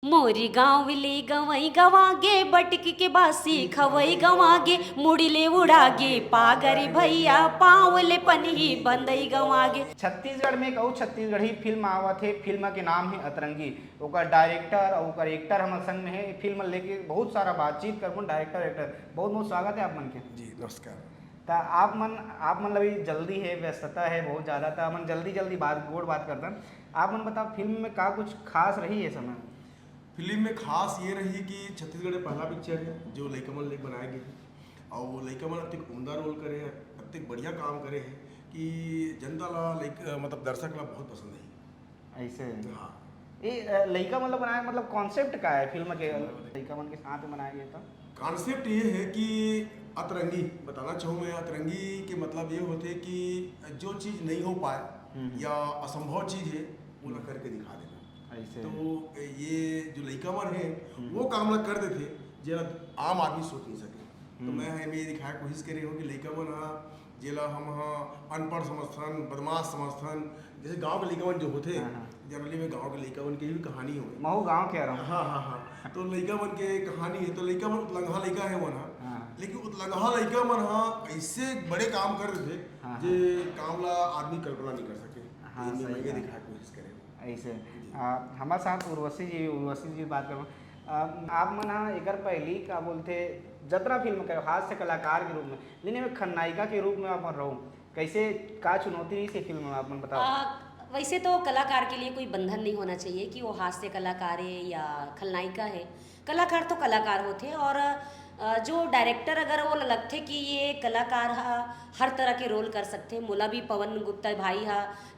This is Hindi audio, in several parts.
मोरी गावली गवई गवागे बटकी के बासी खवई गवागे मुड़िले उड़ागे पागरी भैया पावले पनही बंदई गवागे। छत्तीसगढ़ में एक और छत्तीसगढ़ी फिल्म आवत है। फिल्म के नाम है अतरंगी। ओकर डायरेक्टर और ओकर एक्टर हमारे संग में है। फिल्म लेके बहुत सारा बातचीत करबो। डायरेक्टर एक्टर बहुत बहुत स्वागत है आप मन के। जी नमस्कार। तो आप मन अभी जल्दी है, व्यस्तता है बहुत ज़्यादा, तो मन जल्दी बात करता। आप मन बताओ फिल्म में का कुछ खास रही है समय? फिल्म में खास ये रही कि छत्तीसगढ़ में पहला पिक्चर है जो लइका मन ले बनाया गया है और वो लइका मन अत्यंत उमदा रोल करे हैं, अत्यंत बढ़िया काम करे हैं कि जनता ला मतलब दर्शक ला बहुत पसंद है। ऐसे हाँ, ये लइका मतलब बनाया, मतलब कॉन्सेप्ट का है फिल्म के? लइका मन के साथ में बनाया गया था। कॉन्सेप्ट ये है कि अतरंगी बताना चाहूँ मैं। अतरंगी के मतलब ये होते कि जो चीज़ नहीं हो पाए या असंभव चीज़ है वो ला करके दिखा देना। ऐसे तो ये जो लइका मन है वो काम ला कर देते जेला आम आदमी सोच नहीं सके। तो मैं हमें ये दिखाया कोशिश करे हो कि लइका मन हाँ जेला हम हाँ अनपढ़ समझथन, बदमाश समझथन। जैसे गांव के लइका मन जो होते जनरली में गांव के लइका मन की भी कहानी हो। महू गाँव कह रहा हूँ। हाँ तो लइका मन के कहानी है। तो लइका मन उतलंघा लइका है मन हाँ, लेकिन उतलंघा लइका मन हाँ ऐसे बड़े काम कर देते जे काम ला आदमी कल्पना नहीं कर सके। हाँ, तो सही ये बात। दिखाया कोशिश करे। ऐसे हमारे साथ उर्वशी जी बात करो। आप मन हाँ एक पहली का बोलते जतरा फिल्म के हास्य कलाकार के रूप में, लेकिन मैं खलनायिका के रूप में आप रहूँ, कैसे का चुनौती रही से फिल्म में आप मन बताओ? वैसे तो कलाकार के लिए कोई बंधन नहीं होना चाहिए कि वो हास्य कलाकार है या खलनायिका है। कलाकार तो कलाकार होते और जो डायरेक्टर अगर वो लगते कि ये कलाकार हर तरह के रोल कर सकते। मोला भी पवन गुप्ता भाई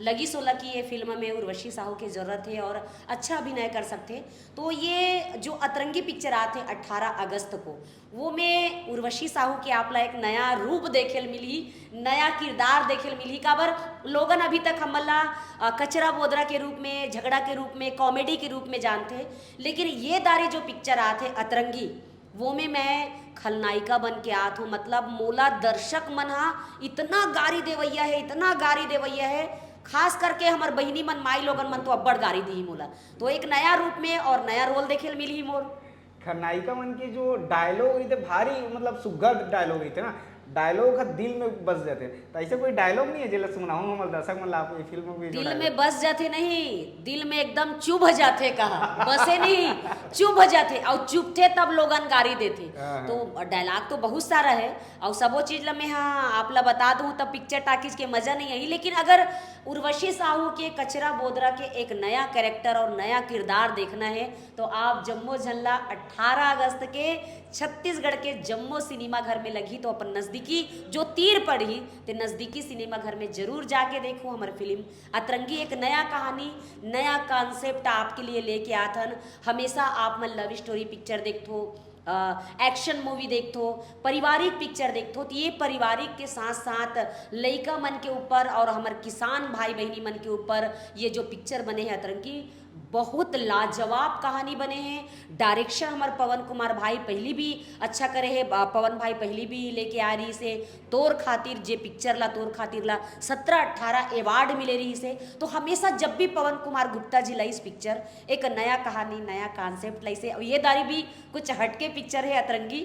लगी सोला कि ये फिल्म में उर्वशी साहू की ज़रूरत है और अच्छा अभिनय कर सकते। तो ये जो अतरंगी पिक्चर आते 18 अगस्त को, वो में उर्वशी साहू के आपला एक नया रूप देखे मिली, नया किरदार देखे मिली। काबर लोगन अभी तक हमला कचरा बोदरा के रूप में, झगड़ा के रूप में, कॉमेडी के रूप में जानते, लेकिन ये दारी जो पिक्चर आते अतरंगी वो में मैं खलनायिका बन के आत हूँ। मतलब मोला दर्शक मन इतना गारी देवैया है, इतना गारी देवैया है, खास करके हमार बहिनी मन माई लोगन मन तो अब्बड़ गारी दी मोला। तो एक नया रूप में और नया रोल देखे मिली मोर। खलनायिका मन के जो डायलॉग रहते भारी, मतलब सुग्घर डायलॉग रहते ना, डायलॉग का दिल में बस जाते। तो ऐसे कोई डायलॉग नहीं है जिला सुनाऊँ हमारे दर्शक मन ला ये फिल्म में? दिल में बस जाते नहीं, दिल में एकदम चुभ जाते। कहा बसे नहीं, चुभ जाते और चुभते तब लोगन गारी देते। तो डायलॉग तो बहुत सारा है और सबो चीज ला मैं हाँ आप ला बता दूँ तब पिक्चर टाकीज के मजा नहीं आई। लेकिन अगर उर्वशी साहू के कचरा बोदरा के एक नया कैरेक्टर और नया किरदार देखना है तो आप जम्मू झल्ला 18 अगस्त के छत्तीसगढ़ के जम्मू सिनेमा घर में लगी तो अपन नज़दीकी जो तीर पड़ी तो नज़दीकी सिनेमा घर में जरूर जाके देखो हमारी फिल्म अतरंगी। एक नया कहानी, नया कॉन्सेप्ट आपके लिए लेके आथन। हमेशा आप मन लव स्टोरी पिक्चर देखो, एक्शन मूवी देखो, पारिवारिक पिक्चर देखो, तो ये पारिवारिक के साथ साथ लइका मन के ऊपर और हमारे किसान भाई बहनी मन के ऊपर ये जो पिक्चर बने हैं अतरंगी, बहुत लाजवाब कहानी बने हैं। डायरेक्शन हमारे पवन कुमार भाई पहली भी अच्छा करे है। पवन भाई पहली भी लेके आ रही से तोर खातिर जे पिक्चर ला तोर खातिर ला 17-18 अवार्ड मिले रही से। तो हमेशा जब भी पवन कुमार गुप्ता जी लाई इस पिक्चर एक नया कहानी, नया कॉन्सेप्ट लाई से, ये दारी भी कुछ हटके पिक्चर है अतरंगी।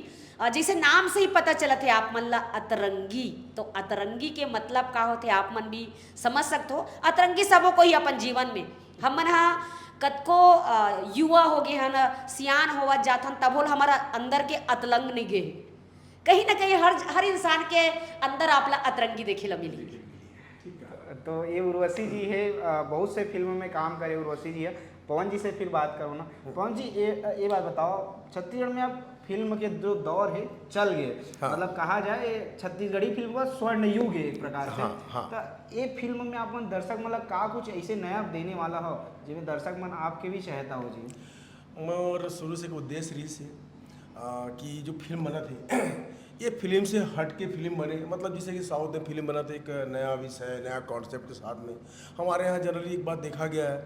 जैसे नाम से ही पता चला थे आप मन ला अतरंगी, तो अतरंगी के मतलब का होते आप मन भी समझ सकते हो। अतरंगी सबो को ही अपन जीवन में हम मन कतको युवा हो गए हैं, सियान होवत जाथन, तब होल हमारा अंदर के अतलंग नहीं गए। कहीं ना कहीं हर इंसान के अंदर आपला अतरंगी देखे ला मिली। तो ये उर्वशी जी है, बहुत से फिल्मों में काम करे उर्वशी जी है। पवन जी से फिर बात करो ना। पवन जी ये बात बताओ, छत्तीसगढ़ में अब फिल्म के जो दौर है चल गए, मतलब कहा जाए छत्तीसगढ़ी फिल्म का स्वर्ण युग है एक प्रकार से। तो ये फिल्म में आप मन दर्शक मतलब का कुछ ऐसे नया देने वाला हो जिसमें दर्शक मन आपके भी सहायता हो जी? और शुरू से एक उद्देश्य रही से कि जो फिल्म बना थी ये फिल्म से हट के फिल्म बने। मतलब जैसे कि साउथ में फिल्म बना तो एक नया विषय, नया कॉन्सेप्ट के साथ में। हमारे यहाँ जनरली एक बात देखा गया है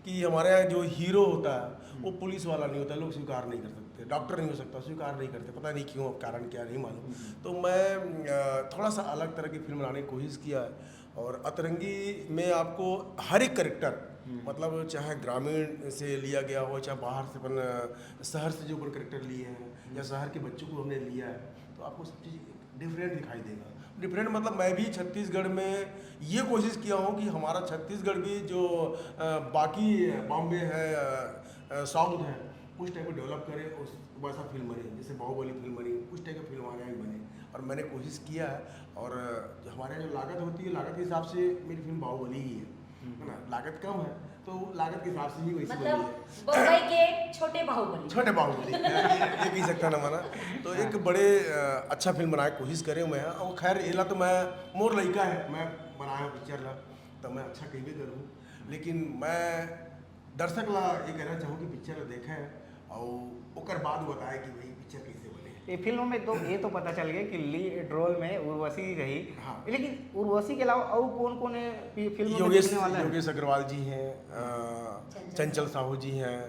कि हमारे यहाँ जो हीरो होता है वो पुलिस वाला नहीं होता, लोग स्वीकार नहीं कर सकते, डॉक्टर नहीं हो सकता, स्वीकार नहीं करते, पता नहीं क्यों, कारण क्या नहीं मालूम। तो मैं थोड़ा सा अलग तरह की फिल्म बनाने की कोशिश किया है और अतरंगी में आपको हर एक करेक्टर मतलब चाहे ग्रामीण से लिया गया हो, चाहे बाहर से अपन शहर से जो अपन करेक्टर लिए हैं या शहर के बच्चों को हमने लिया है, तो आपको सब चीज़ डिफरेंट दिखाई देगा। डिफरेंट मतलब मैं भी छत्तीसगढ़ में ये कोशिश किया हूँ कि हमारा छत्तीसगढ़ भी जो बाकी बॉम्बे है, साउथ है, उस टाइप को डेवलप करे, उस वैसा फिल्म बने, जैसे बाहुबली फिल्म बनी, उस टाइप का फिल्म हमारे यहाँ भी बने। और मैंने कोशिश किया है, और जो हमारे यहाँ जो लागत होती है, लागत के हिसाब से मेरी फिल्म बाहुबली ही है ना। लागत कम है तो लागत के हिसाब से ही वैसी बनी है। मतलब बम्बई के छोटे बाहुबली, छोटे बाहुबली ये कह सकता ना माना। तो एक बड़े अच्छा फिल्म बनाने की कोशिश करे मैं। और खैर एला तो मैं मोर लड़का है, मैं बनाया पिक्चर ला तो मैं अच्छा कहीं भी करूँ, लेकिन मैं दर्शक ला ये कहना चाहूँ कि पिक्चर देखें और ओकर बाद बताए कि भाई पिक्चर कैसे बने। ये फिल्म में तो ये तो पता चल गया कि लीड रोल में उर्वशी रही। हाँ। लेकिन उर्वशी के अलावा और कौन कौन फिल्म में योगेश दिखने वाला है? योगेश अग्रवाल जी हैं, चंचल साहू जी हैं,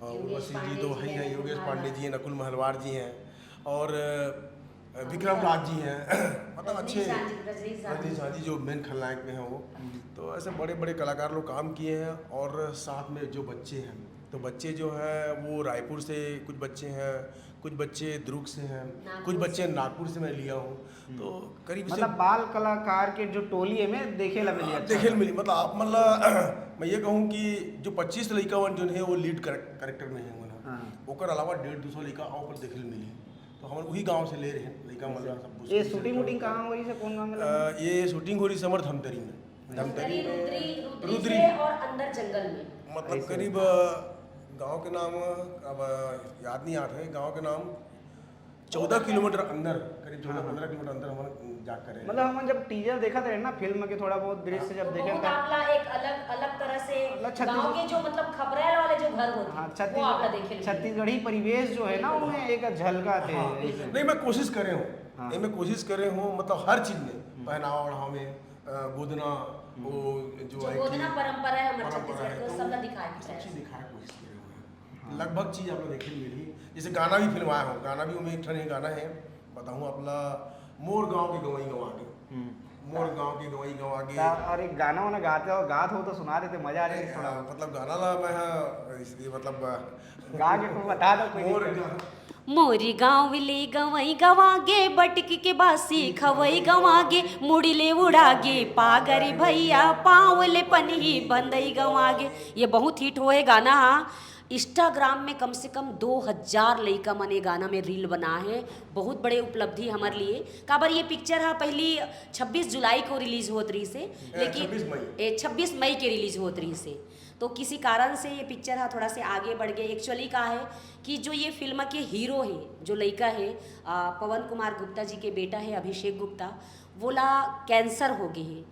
और योगेश उर्वशी जी तो पांडे ही जी हैं, हैं, योगेश हाँ। पांडे जी हैं, नकुल महलवार जी हैं, और विक्रम राज जी हैं मतलब अच्छे रजनीश झा जी जो मेन खलनायक में हैं वो। तो ऐसे बड़े बड़े कलाकार लोग काम किए हैं। और साथ में जो बच्चे हैं, तो बच्चे जो हैं वो रायपुर से कुछ बच्चे हैं, कुछ बच्चे दुर्ग से हैं, कुछ बच्चे नागपुर से मैं लिया हूँ। तो करीब से मतलब बाल कलाकार के जो टोली है में देखे ला मिली, अच्छा देखे मिली। मतलब आप मतलब मैं ये कहूँ कि जो 25 लड़का वन जो है वो लीड करेक्टर में है हाँ। ओकर अलावा 150-200 लड़का और पर देखे मिली। तो हम वही गांव से ले रहे हैं लड़का मतलब सब कुछ। ये शूटिंग वूटिंग कहाँ हो रही है, कौन गाँव में लगा? ये शूटिंग हो रही समर धमतरी में, धमतरी रुद्री और अंदर जंगल में। मतलब ऐसे। करीब गांव के नाम अब याद नहीं आता है, गांव के नाम 14 किलोमीटर अंदर, करीब 14-15 किलोमीटर अंदर हम जाकर है। मतलब हम जब टीजर देखा था ना फिल्म के, थोड़ा बहुत दृश्य जब देखे बहुत था। आपला एक अलग अलग तरह से मतलब गांव के जो मतलब खबरेल वाले जो घर होते हाँ, हैं वो आपला देखे छत्तीसगढ़ी परिवेश जो है ना उनमें एक झलका थे। हाँ, ऐसे। नहीं मैं कोशिश करे हूँ, हाँ। मैं कोशिश करे हूँ, मतलब हर चीज़ में, पहनावा ओढ़ाव में, गोदना, वो जो है गोदना कि परंपरा है हमारे परंपरा छत्तीसगढ़ है, को तो सब दिखाया सब चीज़ दिखाने की कोशिश करे हुए हैं। हाँ। लगभग चीज़ आप लोग देखे मिली। जैसे गाना भी फिल्माया हो, गाना भी उनमें एक ठन गाना है, बताऊँ अपना मोर गाँव के गवई गवा के, मोर गाँव के गवई गवा के। और एक गाना वाना गात हो तो सुना देते, मजा आ जाए थोड़ा। मतलब गाना ला मैं इसलिए मतलब गा के तुम बता दो कोई मोर दिक्कत नहीं। मोरी गाँवले गवई गवागे बटकी के बासी खवई गवागे मुड़ीले उड़ागे पागरी भैया पावले पनही बंदई गवागे। ये बहुत हिट होए गाना। इंस्टाग्राम में कम से कम 2000 लड़का मन ये गाना में रील बना है। बहुत बड़े उपलब्धि हमारे लिए। काबर ये पिक्चर है पहली 26 जुलाई को रिलीज होत रही से, लेकिन 26 मई के रिलीज होत रही से, तो किसी कारण से ये पिक्चर है थोड़ा से आगे बढ़ गए। एक्चुअली का है कि जो ये फिल्म के हीरो है, जो लड़का है पवन कुमार गुप्ता जी के बेटा है अभिषेक गुप्ता, बोला कैंसर हो गए है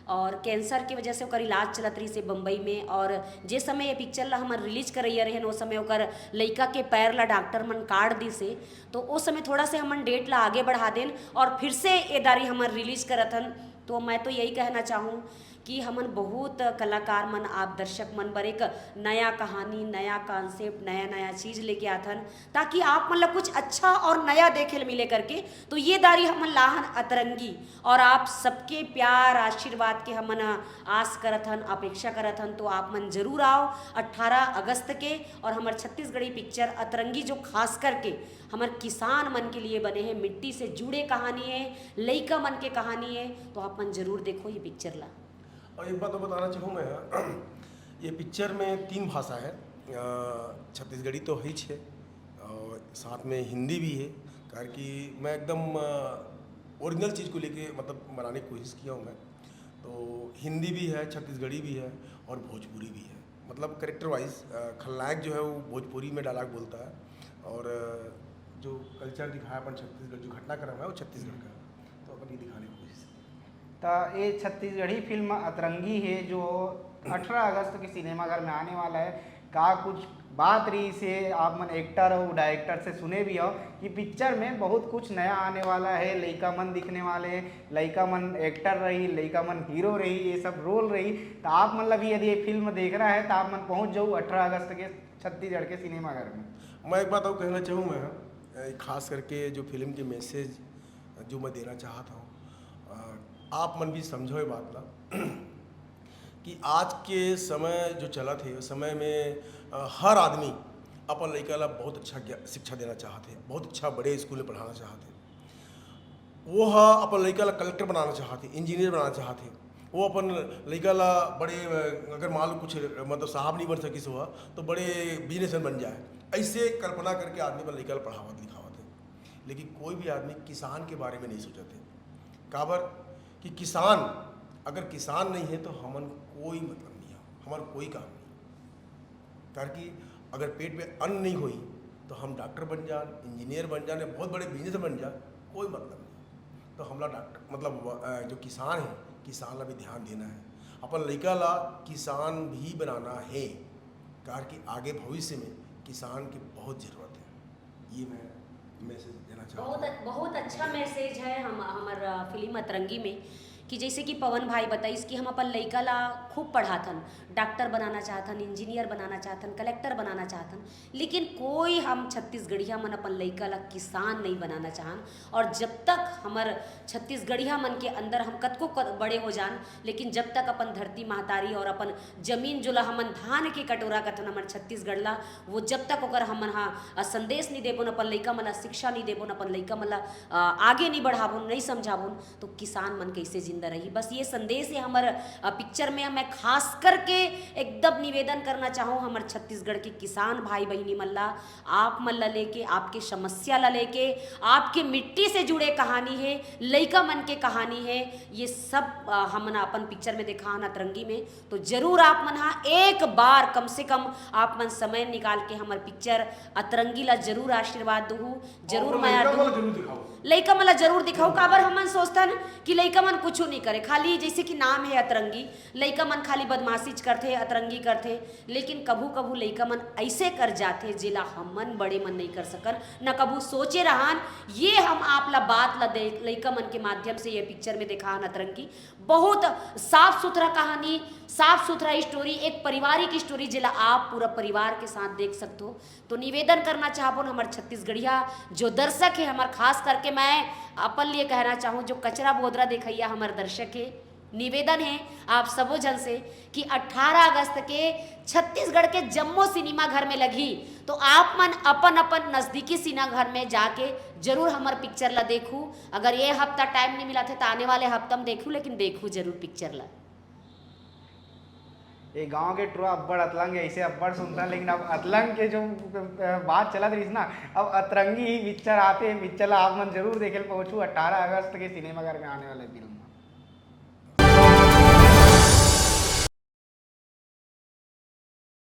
और कैंसर की वजह से ओकर इलाज चलत रही से बम्बई में। और जे समय ये पिक्चर ला हमार रिलीज करैया रहे उस समय ओकर लड़का के पैर ला डॉक्टर मन काट दी से, तो उस समय थोड़ा से हमन डेट ला आगे बढ़ा देन और फिर से ये दारी हमार रिलीज करथन। तो मैं तो यही कहना चाहूँ कि हमन बहुत कलाकार मन, आप दर्शक मन पर एक नया कहानी, नया कॉन्सेप्ट, नया नया चीज़ लेके आथन, ताकि आप मतलब कुछ अच्छा और नया देखे मिले करके। तो ये दारी हमन लाहन अतरंगी, और आप सबके प्यार आशीर्वाद के हमन आस करथन, अपेक्षा करथन। तो आप मन जरूर आओ 18 अगस्त के। और हमार छत्तीसगढ़ी पिक्चर अतरंगी जो खास करके हमार किसान मन के लिए बने हैं, मिट्टी से जुड़े कहानी है, लइका मन के कहानी है, तो आप मन जरूर देखो ये पिक्चर ला। और एक बात तो बताना चाहूँगा, ये पिक्चर में 3 भाषा है, छत्तीसगढ़ी तो है ही है और साथ में हिंदी भी है, कारण कि मैं एकदम ओरिजिनल चीज़ को लेके मतलब बनाने की कोशिश किया हूँ मैं। तो हिंदी भी है, छत्तीसगढ़ी भी है और भोजपुरी भी है। मतलब करेक्टर वाइज खलनायक जो है वो भोजपुरी में डायलॉग बोलता है, और जो कल्चर दिखाया अपन छत्तीसगढ़, जो घटनाक्रम है वो छत्तीसगढ़ का, तो अपन ये दिखाने की कोशिश की। तो ये छत्तीसगढ़ी फिल्म अतरंगी है जो 18 अगस्त के सिनेमाघर में आने वाला है। का कुछ बात रही से आप मन एक्टर हो, डायरेक्टर से सुने भी हो कि पिक्चर में बहुत कुछ नया आने वाला है, लइका मन दिखने वाले हैं, लइका मन एक्टर रही, लइका मन हीरो रही, ये सब रोल रही। तो आप मतलब यदि ये फिल्म देख रहा है तो आप मन पहुंच जाओ 18 अगस्त के छत्तीसगढ़ के सिनेमाघर में। मैं एक बात और कहना चाहूँगा, खास करके जो फिल्म के मैसेज जो मैं देना चाहता हूँ, आप मन भी समझो ये बात ला कि आज के समय जो चला थे उस समय में हर आदमी अपन लड़का ला बहुत अच्छा शिक्षा देना चाहते, बहुत अच्छा बड़े स्कूल में पढ़ाना चाहते, वो अपन लड़का ला कलेक्टर बनाना चाहते, इंजीनियर बनाना चाहते, वो अपन लड़का ला बड़े, अगर मान लो कुछ मतलब साहब नहीं बन सकी हुआ तो बड़े बिजनेसमैन बन जाए, ऐसे कल्पना करके आदमी अपन लड़का ला पढ़ावत लिखावत है। लेकिन कोई भी आदमी किसान के बारे में नहीं सोचते, काबर कि किसान, अगर किसान नहीं है तो हमन कोई मतलब नहीं है, हमारा कोई काम नहीं। ताकि अगर पेट में अन्न नहीं हुई तो हम डॉक्टर बन जाए, इंजीनियर बन जाए, बहुत बड़े बिजनेस बन जाए, कोई मतलब नहीं। तो हमला डॉक्टर मतलब जो किसान है, किसान ला भी ध्यान देना है, अपन लड़का ला किसान भी बनाना है, कार कि आगे भविष्य में किसान की बहुत ज़रूरत है। ये मैं मैसेज देना चाहता हूँ। बहुत अच्छा मैसेज है हमार फिल्म अतरंगी में, कि जैसे कि पवन भाई बताइस कि हम अपन लड़का ला खूब पढ़ाथन, डॉक्टर बनाना चाहथन, इंजीनियर बनाना चाहथन, कलेक्टर बनाना चाहथन, लेकिन कोई हम छत्तीसगढ़िया मन अपन लड़का ला किसान नहीं बनाना चाहन। और जब तक हमार छत्तीसगढ़िया मन के अंदर हम कतको बड़े हो जान, लेकिन जब तक अपन धरती महतारी और अपन जमीन जो ला हमन धान के कटोरा कथन हमार छत्तीसगढ़ ला, वो जब तक ओकर हमन हाँ संदेश नहीं देबोन, अपन लड़का मन ला शिक्षा नहीं देबोन, अपन लड़का मन ला आगे नहीं बढ़ाबोन, नहीं समझाबोन, तो किसान मन कैसे जिंदा रही। बस ये संदेश है हमार पिक्चर में। मैं खास करके एकदम निवेदन करना चाहूँ हमारे छत्तीसगढ़ के किसान भाई बहनी मल्ला, आप मल्ला लेके, आपके समस्या ला लेके, आपके मिट्टी से जुड़े कहानी है, लइका मन के कहानी है, ये सब हमन अपन पिक्चर में देखा ना अतरंगी में। तो जरूर आप मन हाँ एक बार कम से कम आप मन समय निकाल के हमार पिक्चर अतरंगी ला जरूर आशीर्वाद दूँ, जरूर माया दूँ, लइका मन ला जरूर दिखाऊ। काबर हमन सोचतन कि लइका मन कुछ नहीं करे, खाली जैसे कि नाम है अतरंगी, लइका मन खाली बदमाशी करथे, अतरंगी करथे, लेकिन कभू कभू लइका मन ऐसे कर जाथे जेला हमन बड़े मन नहीं कर सकन, न कभू सोचे रहन। ये हम आप ला बात ला दे लइका मन के माध्यम से ये पिक्चर में देखा अतरंगी। बहुत साफ सुथरा कहानी, साफ सुथरा स्टोरी, एक पारिवारिक स्टोरी जेला आप पूरा परिवार के साथ देख सकते हो। तो निवेदन करना चाहबो हमारे छत्तीसगढ़िया जो दर्शक है, हमारे खास करके मैं अपन लिए कहना चाहूँ जो कचरा बोदरा देखैया हमारे दर्शक है, निवेदन है आप सबो जन से कि 18 अगस्त के छत्तीसगढ़ के जम्मू सिनेमा घर में लगी, तो आप मन अपन अपन नज़दीकी सिनेमा घर में जाके जरूर हमार पिक्चर ला देखूँ। अगर ये हफ्ता टाइम नहीं मिला था तो आने वाले हफ्ता में देखूँ, लेकिन देखूँ जरूर पिक्चर ला। ये गांव के ट्रो अब्बड़ अतलंग ऐसे अब्बड़ सुनता, लेकिन अब अतलंग के जो बात चला रही ना, अब अतरंगी ही पिक्चर आते हैं, पिक्चर आप मन जरूर देखे पहुंचू 18 अगस्त के सिनेमा घर में आने वाले फिल्म।